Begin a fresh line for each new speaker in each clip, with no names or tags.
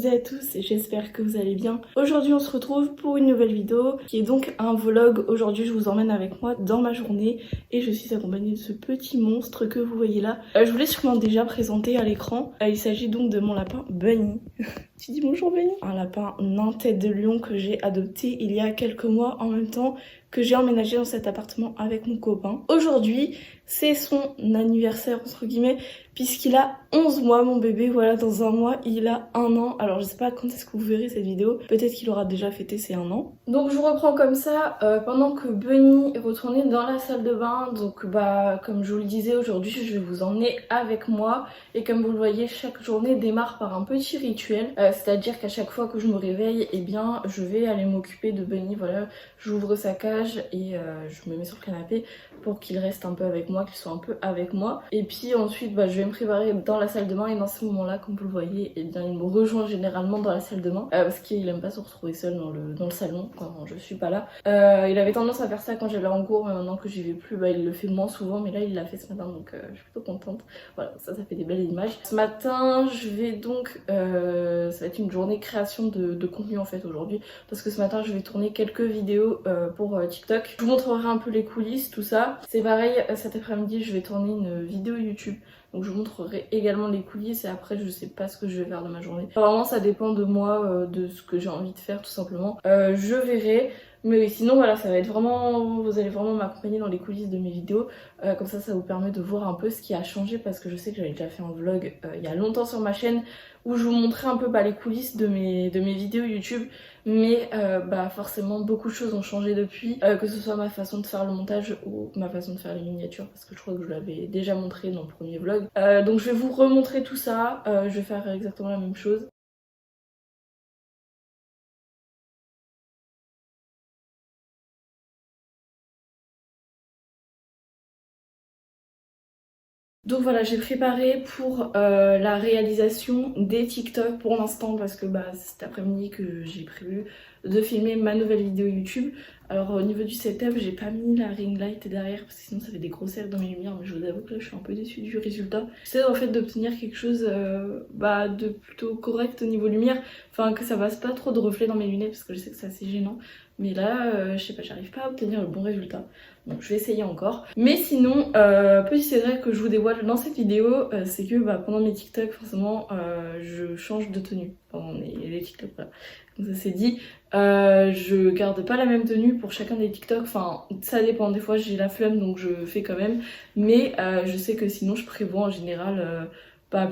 toutes et à tous et j'espère que vous allez bien. Aujourd'hui on se retrouve pour une nouvelle vidéo qui est donc un vlog. Aujourd'hui je vous emmène avec moi dans ma journée et je suis accompagnée de ce petit monstre que vous voyez là. Je vous l'ai sûrement déjà présenté à l'écran. Il s'agit donc de mon lapin Bunny. Tu dis bonjour Bunny? Un lapin nain tête de lion que j'ai adopté il y a quelques mois en même temps que j'ai emménagé dans cet appartement avec mon copain. Aujourd'hui c'est son anniversaire entre guillemets puisqu'il a 11 mois mon bébé, voilà, dans un mois il a 1 an. Alors je sais pas quand est-ce que vous verrez cette vidéo, peut-être qu'il aura déjà fêté ses 1 an. Donc je vous reprends comme ça pendant que Bunny est retourné dans la salle de bain. Donc comme je vous le disais, aujourd'hui je vais vous emmener avec moi et comme vous le voyez chaque journée démarre par un petit rituel, c'est-à-dire qu'à chaque fois que je me réveille, eh bien je vais aller m'occuper de Bunny. Voilà, j'ouvre sa cage et je me mets sur le canapé pour qu'il reste un peu avec moi, qu'il soit un peu avec moi. Et puis ensuite je vais me préparer dans la salle de bain et dans ce moment là, comme vous le voyez, eh bien il me rejoint généralement dans la salle de bain parce qu'il aime pas se retrouver seul dans le salon quand je suis pas là. Il avait tendance à faire ça quand j'allais en cours, mais maintenant que j'y vais plus, il le fait moins souvent, mais là il l'a fait ce matin, donc je suis plutôt contente. Voilà, ça fait des belles images. Ce matin je vais donc ça va être une journée création de contenu en fait aujourd'hui, parce que ce matin je vais tourner quelques vidéos pour TikTok. Je vous montrerai un peu les coulisses, tout ça. C'est pareil, cet après-midi je vais tourner une vidéo YouTube, donc je vous montrerai également les coulisses et après je sais pas ce que je vais faire de ma journée. Vraiment ça dépend de moi, de ce que j'ai envie de faire tout simplement. Je verrai. Mais sinon voilà, ça va être vraiment, vous allez vraiment m'accompagner dans les coulisses de mes vidéos, comme ça vous permet de voir un peu ce qui a changé, parce que je sais que j'avais déjà fait un vlog il y a longtemps sur ma chaîne où je vous montrais un peu les coulisses de mes vidéos YouTube, mais forcément beaucoup de choses ont changé depuis, que ce soit ma façon de faire le montage ou ma façon de faire les miniatures, parce que je crois que je l'avais déjà montré dans le premier vlog. Donc je vais vous remontrer tout ça, je vais faire exactement la même chose. Donc voilà, j'ai préparé pour la réalisation des TikTok pour l'instant, parce que c'est cet après-midi que j'ai prévu de filmer ma nouvelle vidéo YouTube. Alors au niveau du setup, j'ai pas mis la ring light derrière parce que sinon ça fait des gros cercles dans mes lumières, mais je vous avoue que là je suis un peu déçue du résultat. J'essaie en fait d'obtenir quelque chose de plutôt correct au niveau lumière, enfin que ça passe pas trop de reflets dans mes lunettes parce que je sais que c'est assez gênant. Mais là, je sais pas, j'arrive pas à obtenir le bon résultat. Donc je vais essayer encore. Mais sinon, petit secret que je vous dévoile dans cette vidéo, c'est que pendant mes TikTok, forcément, je change de tenue pendant les TikTok. Voilà. Comme ça c'est dit. Je garde pas la même tenue pour chacun des TikTok. Enfin, ça dépend. Des fois j'ai la flemme donc je fais quand même. Mais je sais que sinon je prévois en général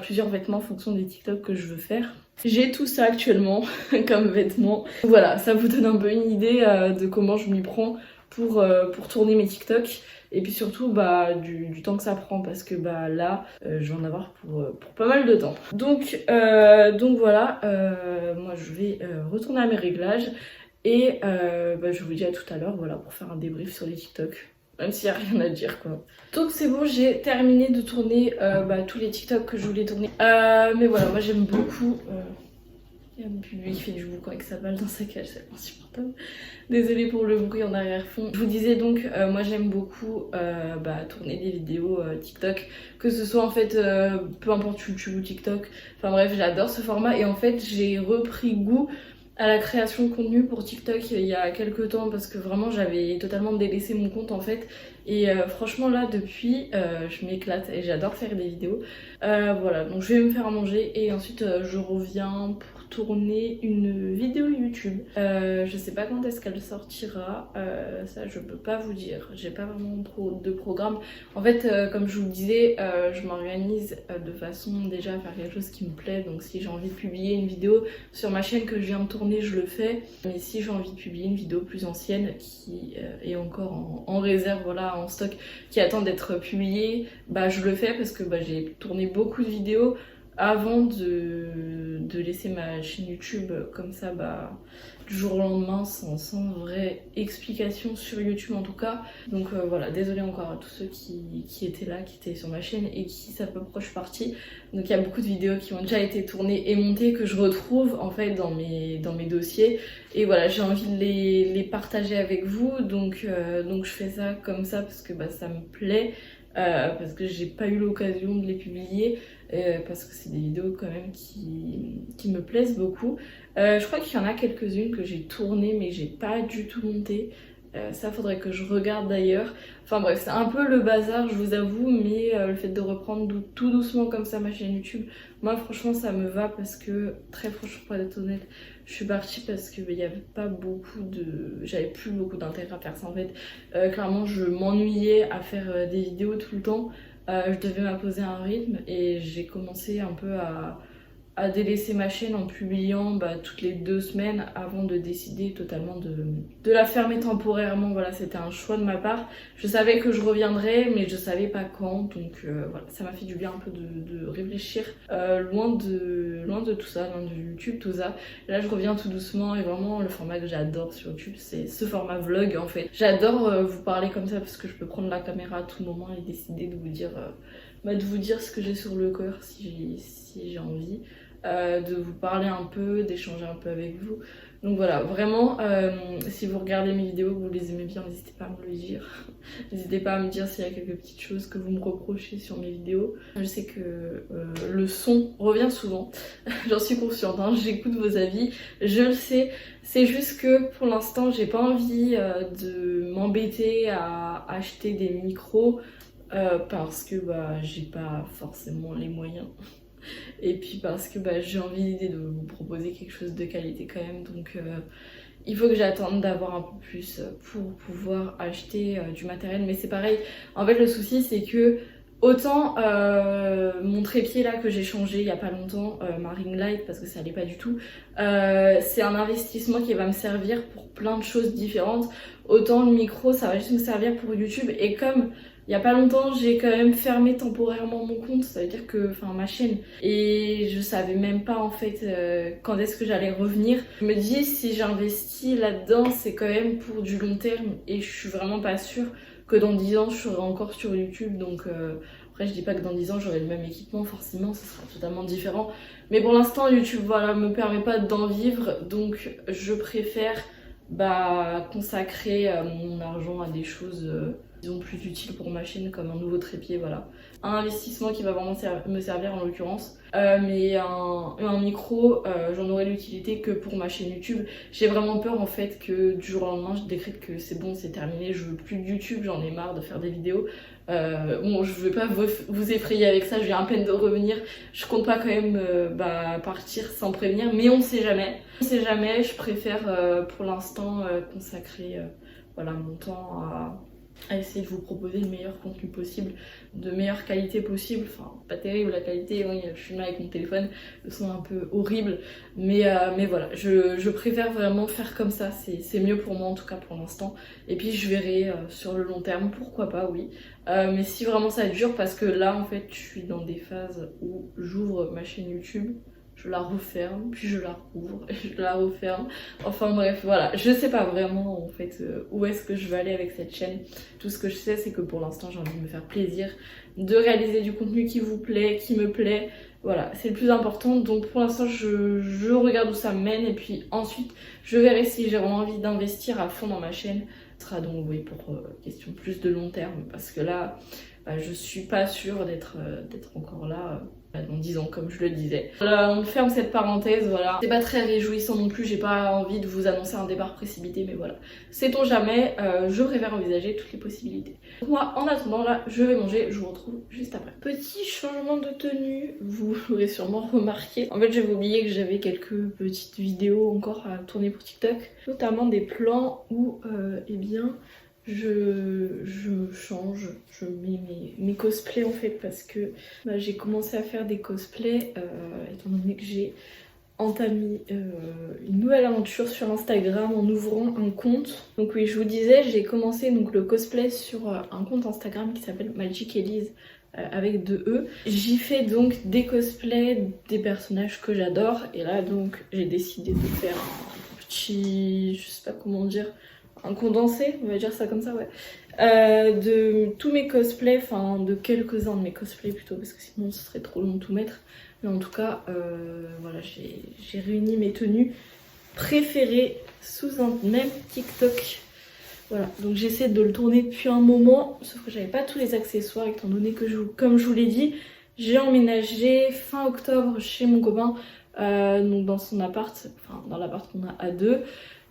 plusieurs vêtements en fonction des TikTok que je veux faire. J'ai tout ça actuellement comme vêtements. Voilà, ça vous donne un peu une idée de comment je m'y prends pour tourner mes TikTok. Et puis surtout du temps que ça prend, parce que là je vais en avoir pour pas mal de temps. Donc voilà, moi je vais retourner à mes réglages et je vous dis à tout à l'heure, voilà, pour faire un débrief sur les TikTok. Même s'il n'y a rien à dire quoi. Donc c'est bon, j'ai terminé de tourner tous les TikTok que je voulais tourner. Mais voilà, moi j'aime beaucoup. Il y a mon bébé qui fait du boucan avec sa balle dans sa cage, c'est insupportable. Désolée pour le bruit en arrière-fond. Je vous disais donc, moi j'aime beaucoup tourner des vidéos TikTok, que ce soit en fait peu importe YouTube ou TikTok. Enfin bref, j'adore ce format et en fait j'ai repris goût à la création de contenu pour TikTok il y a quelques temps, parce que vraiment j'avais totalement délaissé mon compte en fait. Et franchement là depuis je m'éclate et j'adore faire des vidéos. Voilà, donc je vais me faire à manger et ensuite je reviens pour tourner une vidéo YouTube. Je sais pas quand est-ce qu'elle sortira, ça je peux pas vous dire, j'ai pas vraiment trop de programme. En fait comme je vous le disais, je m'organise de façon déjà à faire quelque chose qui me plaît. Donc si j'ai envie de publier une vidéo sur ma chaîne que je viens de tourner, je le fais. Mais si j'ai envie de publier une vidéo plus ancienne qui est encore en réserve, voilà, en stock, qui attend d'être publiée, je le fais, parce que j'ai tourné beaucoup de vidéos avant de laisser ma chaîne YouTube comme ça du jour au lendemain sans vraie explication sur YouTube en tout cas. Donc voilà, désolée encore à tous ceux qui étaient là, qui étaient sur ma chaîne et qui savent pas pourquoi je suis partie. Donc il y a beaucoup de vidéos qui ont déjà été tournées et montées que je retrouve en fait dans mes dossiers, et voilà, j'ai envie de les partager avec vous. Donc je fais ça comme ça parce que ça me plaît. parce que j'ai pas eu l'occasion de les publier, parce que c'est des vidéos quand même qui me plaisent beaucoup. Je crois qu'il y en a quelques-unes que j'ai tournées mais j'ai pas du tout monté. Ça faudrait que je regarde d'ailleurs. Enfin bref, c'est un peu le bazar, je vous avoue, mais le fait de reprendre tout doucement comme ça ma chaîne YouTube, moi franchement ça me va, parce que très franchement, pour être honnête, je suis partie parce que il y avait pas beaucoup de... J'avais plus beaucoup d'intérêt à faire ça en fait. Clairement je m'ennuyais à faire des vidéos tout le temps. Je devais m'imposer un rythme et j'ai commencé un peu à délaisser ma chaîne en publiant toutes les 2 semaines avant de décider totalement de la fermer temporairement. Voilà, c'était un choix de ma part. Je savais que je reviendrais, mais je savais pas quand, donc voilà, ça m'a fait du bien un peu de réfléchir loin de tout ça, loin de YouTube, tout ça. Là, je reviens tout doucement et vraiment, le format que j'adore sur YouTube, c'est ce format vlog en fait. J'adore vous parler comme ça parce que je peux prendre la caméra à tout moment et décider de vous dire, ce que j'ai sur le cœur si j'ai envie. De vous parler un peu, d'échanger un peu avec vous. Donc voilà, vraiment, si vous regardez mes vidéos, que vous les aimez bien, n'hésitez pas à me le dire. N'hésitez pas à me dire s'il y a quelques petites choses que vous me reprochez sur mes vidéos. Je sais que le son revient souvent, j'en suis consciente, hein, j'écoute vos avis, je le sais. C'est juste que pour l'instant, j'ai pas envie de m'embêter à acheter des micros parce que j'ai pas forcément les moyens. Et puis parce que j'ai envie de vous proposer quelque chose de qualité quand même, donc il faut que j'attende d'avoir un peu plus pour pouvoir acheter du matériel. Mais c'est pareil, en fait le souci c'est que autant mon trépied là que j'ai changé il y a pas longtemps, ma ring light, parce que ça allait pas du tout, c'est un investissement qui va me servir pour plein de choses différentes, autant le micro ça va juste me servir pour YouTube. Et comme il y a pas longtemps, j'ai quand même fermé temporairement mon compte, ça veut dire que, enfin ma chaîne, et je savais même pas en fait quand est-ce que j'allais revenir. Je me dis, si j'investis là-dedans, c'est quand même pour du long terme, et je suis vraiment pas sûre que dans 10 ans je serai encore sur YouTube. Donc après je dis pas que dans 10 ans j'aurai le même équipement, forcément ça sera totalement différent, mais pour l'instant YouTube voilà me permet pas d'en vivre, donc je préfère consacrer mon argent à des choses disons plus utiles pour ma chaîne, comme un nouveau trépied, voilà. Un investissement qui va vraiment me servir en l'occurrence, mais un micro, j'en aurai l'utilité que pour ma chaîne YouTube. J'ai vraiment peur en fait que du jour au lendemain je décrète que c'est bon, c'est terminé, je veux plus de YouTube, j'en ai marre de faire des vidéos. Bon, je veux pas vous effrayer avec ça, je viens à peine de revenir, je compte pas quand même partir sans prévenir, mais on sait jamais. On sait jamais, je préfère pour l'instant consacrer voilà, mon temps à essayer de vous proposer le meilleur contenu possible, de meilleure qualité possible. Enfin, pas terrible la qualité, oui, je suis là avec mon téléphone, le son est un peu horrible, mais voilà, je préfère vraiment faire comme ça, c'est mieux pour moi en tout cas pour l'instant. Et puis je verrai sur le long terme, pourquoi pas, oui. Mais si vraiment ça dure, parce que là en fait je suis dans des phases où j'ouvre ma chaîne YouTube, je la referme, puis je la rouvre, et je la referme. Enfin bref, voilà, je sais pas vraiment en fait où est-ce que je vais aller avec cette chaîne. Tout ce que je sais, c'est que pour l'instant j'ai envie de me faire plaisir, de réaliser du contenu qui vous plaît, qui me plaît. Voilà, c'est le plus important. Donc pour l'instant je regarde où ça me mène, et puis ensuite je verrai si j'ai vraiment envie d'investir à fond dans ma chaîne. Ce sera donc oui pour question plus de long terme, parce que là je suis pas sûre d'être encore là dans 10 ans, comme je le disais. Voilà, on ferme cette parenthèse, voilà. C'est pas très réjouissant non plus, j'ai pas envie de vous annoncer un départ précipité, mais voilà. Sait-on jamais, je préfère envisager toutes les possibilités. Donc moi, en attendant, là, je vais manger, je vous retrouve juste après. Petit changement de tenue, vous l'aurez sûrement remarqué. En fait, j'avais oublié que j'avais quelques petites vidéos encore à tourner pour TikTok, notamment des plans où, eh bien, je me change, je mets mes cosplays en fait, parce que j'ai commencé à faire des cosplays étant donné que j'ai entamé une nouvelle aventure sur Instagram en ouvrant un compte. Donc oui, je vous disais, j'ai commencé donc le cosplay sur un compte Instagram qui s'appelle Magic Elise avec 2 E. J'y fais donc des cosplays des personnages que j'adore, et là donc j'ai décidé de faire un petit, je sais pas comment dire, un condensé, on va dire ça comme ça, ouais, de tous mes cosplays, enfin de quelques-uns de mes cosplays plutôt, parce que sinon ce serait trop long de tout mettre. Mais en tout cas, voilà, j'ai réuni mes tenues préférées sous un même TikTok. Voilà, donc j'essaie de le tourner depuis un moment, sauf que j'avais pas tous les accessoires étant donné que comme je vous l'ai dit, j'ai emménagé fin octobre chez mon copain, donc dans son appart, enfin dans l'appart qu'on a à deux.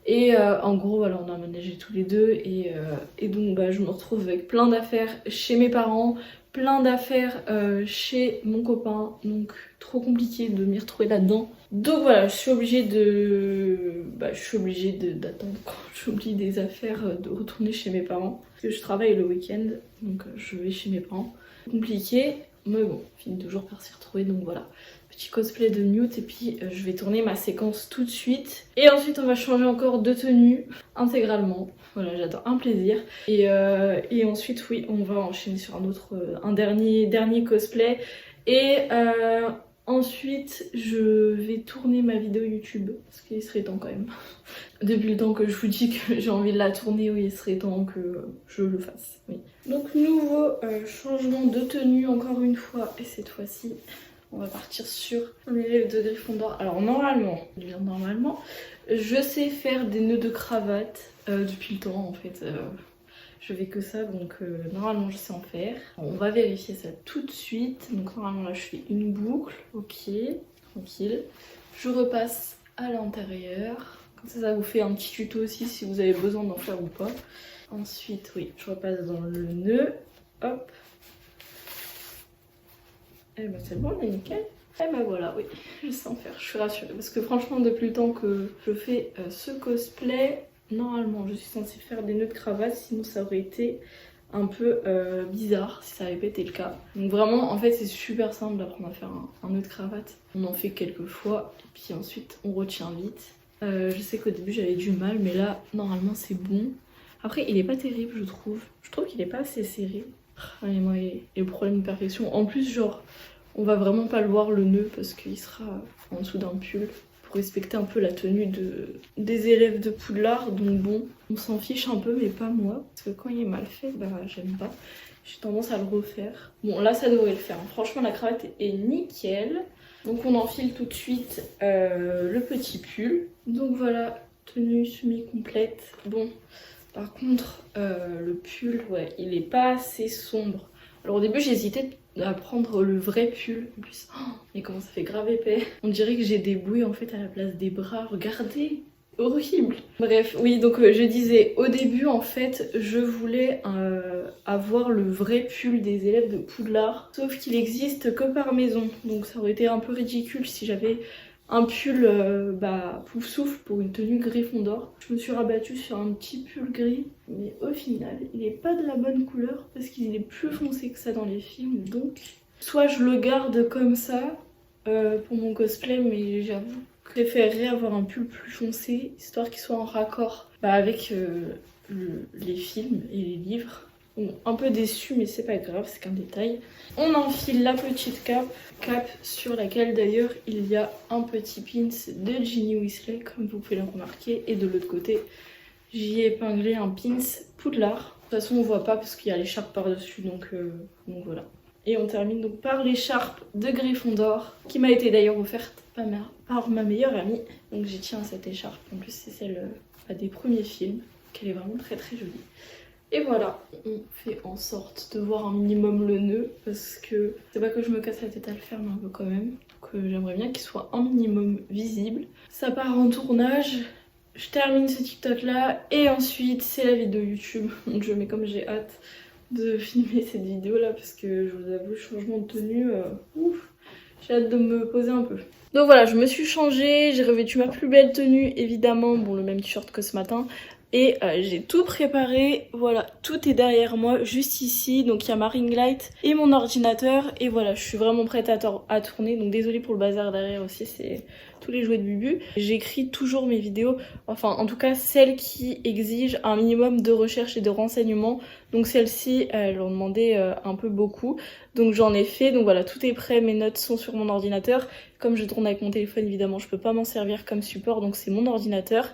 Et en gros, voilà, on a emménagé tous les deux et donc bah, je me retrouve avec plein d'affaires chez mes parents, plein d'affaires chez mon copain, donc trop compliqué de m'y retrouver là-dedans. Donc voilà, je suis obligée d'attendre quand j'oublie des affaires, de retourner chez mes parents. Parce que je travaille le week-end, donc je vais chez mes parents. Compliqué, mais bon, on finit toujours par s'y retrouver, donc voilà. Petit cosplay de Newt et puis je vais tourner ma séquence tout de suite. Et ensuite on va changer encore de tenue intégralement. Voilà, j'attends un plaisir. Et ensuite oui, on va enchaîner sur un dernier cosplay. Et ensuite je vais tourner ma vidéo YouTube. Parce qu'il serait temps quand même. Depuis le temps que je vous dis que j'ai envie de la tourner, oui, il serait temps que je le fasse. Oui. Donc nouveau changement de tenue encore une fois. Et cette fois-ci... on va partir sur un élève de Gryffondor. Alors normalement, je sais faire des nœuds de cravate depuis le temps en fait. Je fais que ça, donc normalement je sais en faire. On va vérifier ça tout de suite. Donc normalement là je fais une boucle, ok, tranquille. Je repasse à l'intérieur. Comme ça vous fait un petit tuto aussi si vous avez besoin d'en faire ou pas. Ensuite, oui, je repasse dans le nœud, hop. Eh ben c'est bon, là, nickel. Eh ben voilà, oui, je sais en faire, je suis rassurée. Parce que franchement, depuis le temps que je fais ce cosplay, normalement, je suis censée faire des nœuds de cravate, sinon ça aurait été un peu bizarre si ça avait pas été le cas. Donc vraiment, en fait, c'est super simple d'apprendre à faire un nœud de cravate. On en fait quelques fois, et puis ensuite, on retient vite. Je sais qu'au début, j'avais du mal, mais là, normalement, c'est bon. Après, il est pas terrible, je trouve. Je trouve qu'il est pas assez serré. Et moi, et le problème de perfection. En plus, genre, on va vraiment pas le voir le nœud parce qu'il sera en dessous d'un pull pour respecter un peu la tenue des élèves de Poudlard. Donc bon, on s'en fiche un peu, mais pas moi. Parce que quand il est mal fait, bah j'aime pas. J'ai tendance à le refaire. Bon, là, ça devrait le faire. Franchement, la cravate est nickel. Donc on enfile tout de suite le petit pull. Donc voilà, tenue semi-complète. Bon... par contre, le pull, ouais, il est pas assez sombre. Alors au début, j'hésitais à prendre le vrai pull. En plus, oh, mais comment ça fait grave épais. On dirait que j'ai des bouées en fait à la place des bras. Regardez, horrible. Bref, oui, donc je disais, au début, en fait, je voulais avoir le vrai pull des élèves de Poudlard. Sauf qu'il existe que par maison. Donc ça aurait été un peu ridicule si j'avais... un pull pouf souffle pour une tenue Gryffondor. Je me suis rabattue sur un petit pull gris, mais au final, il est pas de la bonne couleur parce qu'il est plus foncé que ça dans les films. Donc, soit je le garde comme ça pour mon cosplay, mais j'avoue que je préférerais avoir un pull plus foncé, histoire qu'il soit en raccord avec les films et les livres. Bon, un peu déçue, mais c'est pas grave, c'est qu'un détail. On enfile la petite cape sur laquelle d'ailleurs il y a un petit pins de Ginny Weasley, comme vous pouvez le remarquer. Et de l'autre côté, j'y ai épinglé un pins Poudlard. De toute façon, on voit pas parce qu'il y a l'écharpe par-dessus, donc voilà. Et on termine donc par l'écharpe de Gryffondor, qui m'a été d'ailleurs offerte par ma meilleure amie. Donc j'y tiens à cette écharpe, en plus c'est celle des premiers films, qu'elle est vraiment très très jolie. Et voilà, on fait en sorte de voir un minimum le nœud parce que c'est pas que je me casse la tête à le faire, mais un peu quand même. Donc j'aimerais bien qu'il soit un minimum visible. Ça part en tournage, je termine ce TikTok là et ensuite c'est la vidéo YouTube. Mon Dieu, mais comme j'ai hâte de filmer cette vidéo là parce que je vous avoue, changement de tenue, ouf, j'ai hâte de me poser un peu. Donc voilà, je me suis changée, j'ai revêtu ma plus belle tenue évidemment, bon le même t-shirt que ce matin. Et j'ai tout préparé, voilà, tout est derrière moi, juste ici. Donc il y a ma ring light et mon ordinateur. Et voilà, je suis vraiment prête à tourner. Donc désolée pour le bazar derrière aussi, c'est tous les jouets de Bubu. J'écris toujours mes vidéos, enfin en tout cas celles qui exigent un minimum de recherche et de renseignements. Donc celles-ci, elles ont demandé un peu beaucoup. Donc j'en ai fait, donc voilà, tout est prêt, mes notes sont sur mon ordinateur. Comme je tourne avec mon téléphone, évidemment, je peux pas m'en servir comme support, donc c'est mon ordinateur.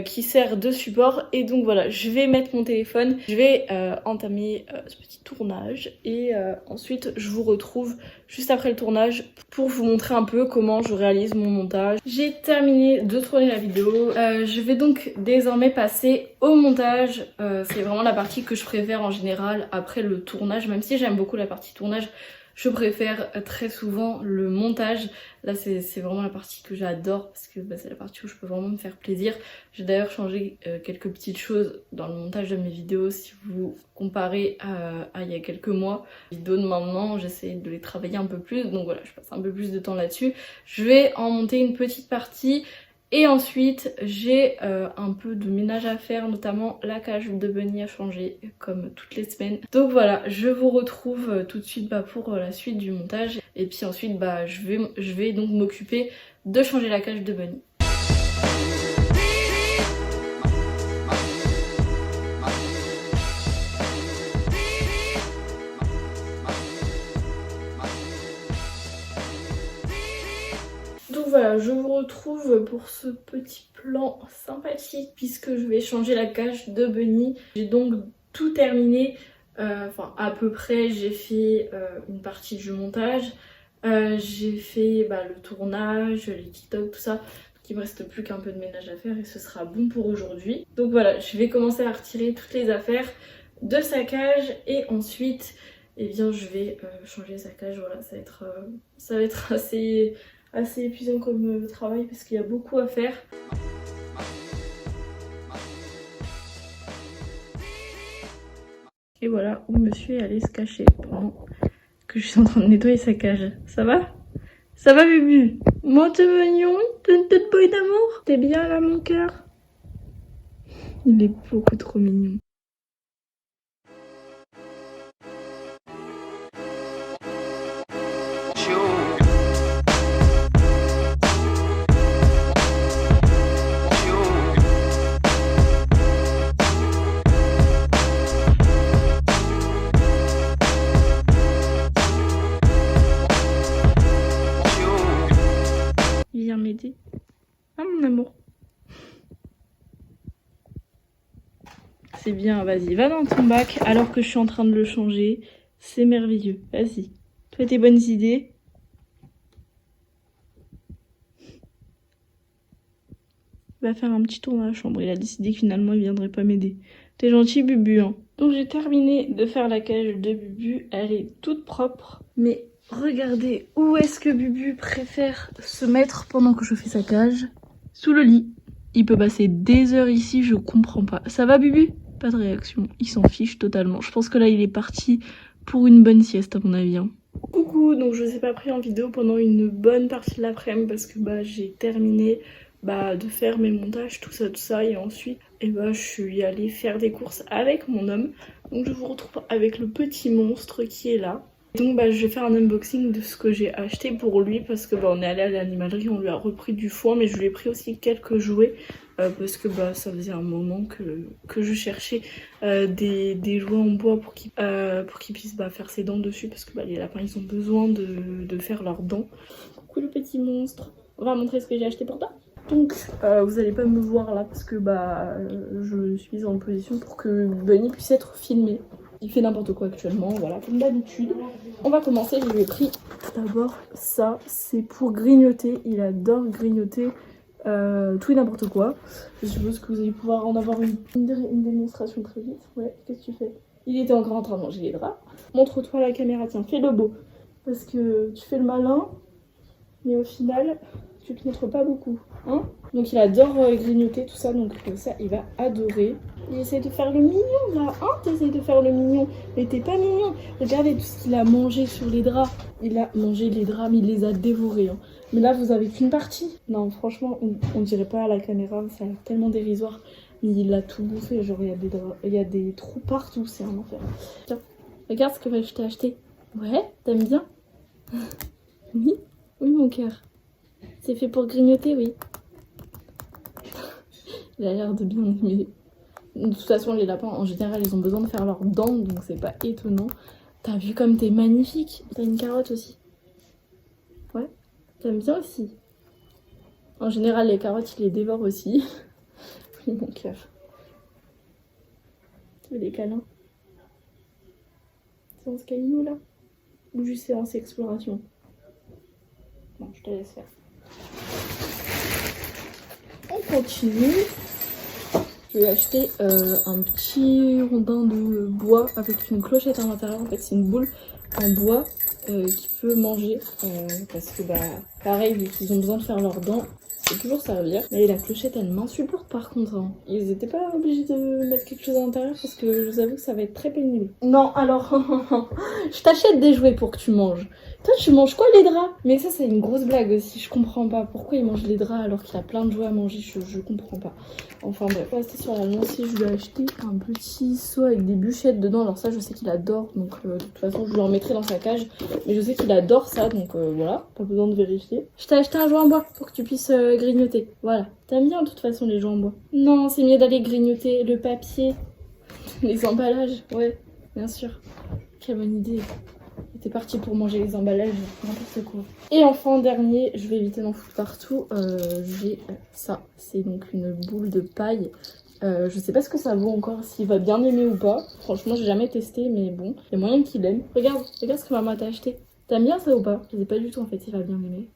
Qui sert de support et donc voilà, je vais mettre mon téléphone, je vais entamer ce petit tournage et ensuite je vous retrouve juste après le tournage pour vous montrer un peu comment je réalise mon montage. montage. J'ai terminé de tourner la vidéo. Je vais donc désormais passer au montage. C'est vraiment la partie que je préfère en général après le tournage. Même si j'aime beaucoup la partie tournage, je préfère très souvent le montage. Là c'est vraiment la partie que j'adore parce que c'est la partie où je peux vraiment me faire plaisir. J'ai d'ailleurs changé quelques petites choses dans le montage de mes vidéos. Si vous comparez à il y a quelques mois, les vidéos de maintenant, j'essaie de les travailler un peu plus. Donc voilà, je passe un peu plus de temps là-dessus. Je vais en monter une petite partie. Et ensuite, j'ai un peu de ménage à faire, notamment la cage de Bunny à changer, comme toutes les semaines. Donc voilà, je vous retrouve tout de suite pour la suite du montage. Et puis ensuite, je vais donc m'occuper de changer la cage de Bunny. Donc voilà, je vous retrouve pour ce petit plan sympathique puisque je vais changer la cage de Bunny. J'ai donc tout terminé, enfin à peu près. J'ai fait une partie du montage, j'ai fait le tournage, les TikTok, tout ça. Donc il me reste plus qu'un peu de ménage à faire et ce sera bon pour aujourd'hui. Donc voilà, je vais commencer à retirer toutes les affaires de sa cage et ensuite je vais changer sa cage. Voilà, ça va être assez épuisant comme travail parce qu'il y a beaucoup à faire. Et voilà où monsieur est allé se cacher pendant que je suis en train de nettoyer sa cage. Ça va? Ça va Bubu? Moi t'es mignon? T'es une petite boy d'amour? T'es bien là mon cœur? Il est beaucoup trop mignon. Viens m'aider. Ah mon amour. C'est bien, vas-y, va dans ton bac alors que je suis en train de le changer. C'est merveilleux, vas-y. Toi tes bonnes idées. Il va faire un petit tour dans la chambre. Il a décidé que finalement il viendrait pas m'aider. T'es gentil Bubu, hein. Donc j'ai terminé de faire la cage de Bubu. Elle est toute propre. Mais regardez où est-ce que Bubu préfère se mettre pendant que je fais sa cage. Sous le lit. Il peut passer des heures ici, je comprends pas. Ça va Bubu? Pas de réaction. Il s'en fiche totalement. Je pense que là il est parti pour une bonne sieste à mon avis, hein. Coucou, donc je vous ai pas pris en vidéo pendant une bonne partie de l'après-midi parce que j'ai terminé de faire mes montages, tout ça, et ensuite je suis allée faire des courses avec mon homme. Donc je vous retrouve avec le petit monstre qui est là. Donc je vais faire un unboxing de ce que j'ai acheté pour lui parce que on est allé à l'animalerie, on lui a repris du foin, mais je lui ai pris aussi quelques jouets parce que ça faisait un moment que je cherchais des jouets en bois pour qu'il puisse faire ses dents dessus parce que les lapins ils ont besoin de faire leurs dents. Coucou le petit monstre, on va montrer ce que j'ai acheté pour toi. Donc vous allez pas me voir là parce que je suis en position pour que Bunny puisse être filmé. Il fait n'importe quoi actuellement, voilà, comme d'habitude. On va commencer, je lui ai pris d'abord ça, c'est pour grignoter. Il adore grignoter tout et n'importe quoi. Je suppose que vous allez pouvoir en avoir une démonstration très vite. Ouais, qu'est-ce que tu fais? Il était encore en train de manger les draps. Montre-toi à la caméra, tiens, fais le beau. Parce que tu fais le malin, mais au final, tu te montres pas beaucoup. Hein? Donc il adore grignoter tout ça, donc ça il va adorer. Il essaie de faire le mignon là, hein? T'essayes de faire le mignon, mais t'es pas mignon. Regardez tout ce qu'il a mangé sur les draps. Il a mangé les draps, mais il les a dévorés. Hein. Mais là vous avez qu'une partie. Non franchement, on dirait pas à la caméra, ça a l'air tellement dérisoire. Mais il a tout bouffé, genre il y a des trous partout, c'est un enfer. Tiens, regarde ce que je t'ai acheté. Ouais, t'aimes bien? Oui, oui mon cœur. C'est fait pour grignoter, oui. Il a l'air de bien aimer. De toute façon, les lapins, en général, ils ont besoin de faire leurs dents, donc c'est pas étonnant. T'as vu comme t'es magnifique? T'as une carotte aussi. Ouais, t'aimes bien aussi. En général, les carottes, il les dévore aussi. Oui, mon cœur. Tu veux des câlins? Séance câlinou, là? Ou juste séance exploration? Non, je te laisse faire. continue. Je vais acheter un petit rondin de bois avec une clochette à l'intérieur. En fait, c'est une boule en bois qui peut manger parce que, bah, pareil, vu qu'ils ont besoin de faire leurs dents, ça peut toujours servir. Mais la clochette, elle m'insupporte par contre. Hein. Ils n'étaient pas obligés de mettre quelque chose à l'intérieur parce que je vous avoue que ça va être très pénible. Non, alors, je t'achète des jouets pour que tu manges. Toi, tu manges quoi, les draps? Mais ça, c'est une grosse blague aussi. Je comprends pas pourquoi il mange les draps alors qu'il a plein de jouets à manger. Je comprends pas. Enfin bref, pour rester sur la lancée, je lui ai acheté un petit seau avec des bûchettes dedans. Alors ça, je sais qu'il adore, donc de toute façon, je lui en mettrai dans sa cage. Mais je sais qu'il adore ça, donc voilà, pas besoin de vérifier. Je t'ai acheté un jouet en bois pour que tu puisses grignoter. Voilà, t'aimes bien de toute façon les jouets en bois. Non, c'est mieux d'aller grignoter le papier, les emballages, ouais, bien sûr. Quelle bonne idée. T'es parti pour manger les emballages, n'importe quoi. Et enfin, dernier, je vais éviter d'en foutre partout, j'ai ça. C'est donc une boule de paille. Je sais pas ce que ça vaut encore, s'il va bien aimer ou pas. Franchement, j'ai jamais testé, mais bon, il y a moyen qu'il aime. Regarde ce que maman t'a acheté. T'aimes bien ça ou pas? Je sais pas du tout en fait, il va bien aimer.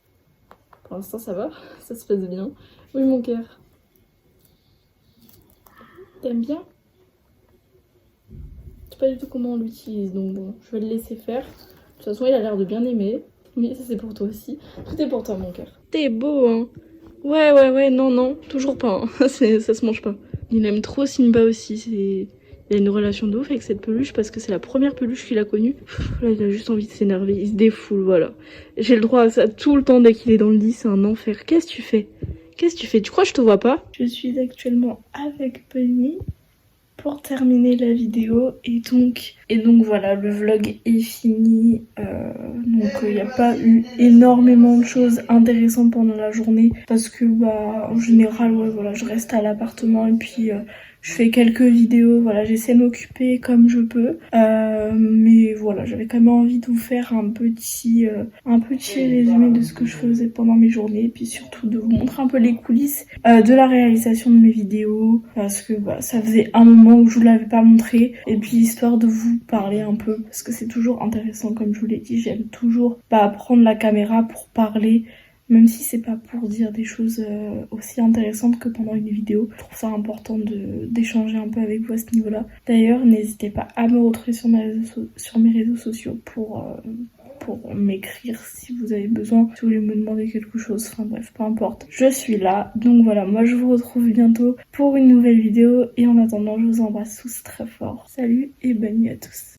Pour l'instant, ça va, ça se passe bien. Oui, mon cœur. T'aimes bien? Je sais pas du tout comment on l'utilise, donc bon, je vais le laisser faire. De toute façon, il a l'air de bien aimer. Oui, ça c'est pour toi aussi. Tout est pour toi, mon cœur. T'es beau, hein. Ouais, non, toujours pas. Hein. Ça se mange pas. Il aime trop Simba aussi. Il a une relation de ouf avec cette peluche parce que c'est la première peluche qu'il a connue. Là, il a juste envie de s'énerver. Il se défoule, voilà. J'ai le droit à ça tout le temps dès qu'il est dans le lit. C'est un enfer. Qu'est-ce que tu fais? Tu crois que je te vois pas? Je suis actuellement avec Penny pour terminer la vidéo et donc voilà, le vlog est fini. Donc il n'y a pas eu énormément de choses intéressantes pendant la journée parce que bah en général ouais voilà, je reste à l'appartement et puis je fais quelques vidéos, voilà, j'essaie de m'occuper comme je peux. Mais voilà, j'avais quand même envie de vous faire un petit résumé de ce que je faisais pendant mes journées et puis surtout de vous montrer un peu les coulisses de la réalisation de mes vidéos parce que bah, ça faisait un moment où je vous l'avais pas montré et puis histoire de vous parler un peu parce que c'est toujours intéressant comme je vous l'ai dit, j'aime toujours prendre la caméra pour parler. Même si c'est pas pour dire des choses aussi intéressantes que pendant une vidéo, je trouve ça important d'échanger un peu avec vous à ce niveau-là. D'ailleurs, n'hésitez pas à me retrouver sur mes réseaux sociaux pour m'écrire si vous avez besoin, si vous voulez me demander quelque chose, enfin bref, peu importe. Je suis là, donc voilà, moi je vous retrouve bientôt pour une nouvelle vidéo et en attendant, je vous embrasse tous très fort. Salut et bonne nuit à tous.